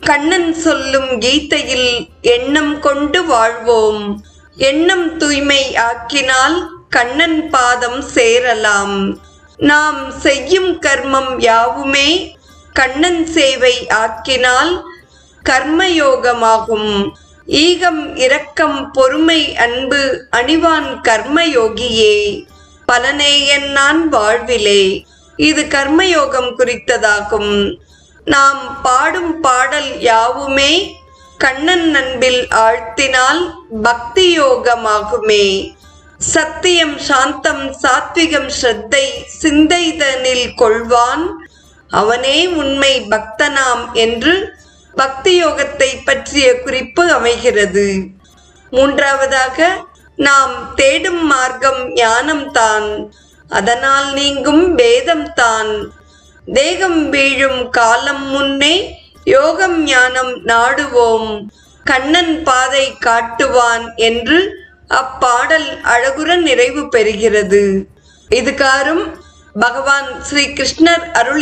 கண்ணன் சொல்லும் கீதையில் எண்ணம் கொண்டு வாழ்வோம். எண்ணம் தூய்மை ஆக்கினால் கண்ணன் பாதம் சேரலாம். நாம் செய்யும் கர்மம் யாவுமே கண்ணன் சேவை ஆக்கினால் கர்மயோகமாகும். ஈகம் இரக்கம் பொறுமை அன்பு அணிவான் கர்மயோகியே, பலனேயன் நான் வாழ்விலே. இது கர்மயோகம் குறித்ததாகும். நாம் பாடும் பாடல் யாவுமே கண்ணன் அன்பில் ஆழ்த்தினால் பக்தி யோகமாகுமே. சத்தியம் சாந்தம் சாத்விகம் ஸ்ரத்தை சிந்தைதனில் கொள்வான், அவனே உண்மை பக்தனாம் என்று பக்தி யோகத்தை பற்றிய குறிப்பு அமைகிறது. மூன்றாவதாக, நாம் தேடும் மார்க்கம் ஞானம்தான், அதனால் நீங்கும் பேதம்தான். தேகம் வீழும் காலம் முன்னே யோகம் ஞானம் நாடுவோம், கண்ணன் பாதை காட்டுவான் என்று அப்பாடல் அழகுற நிறைவு பெறுகிறது. இதுகாரும் பகவான் ஸ்ரீ கிருஷ்ணர் அருளி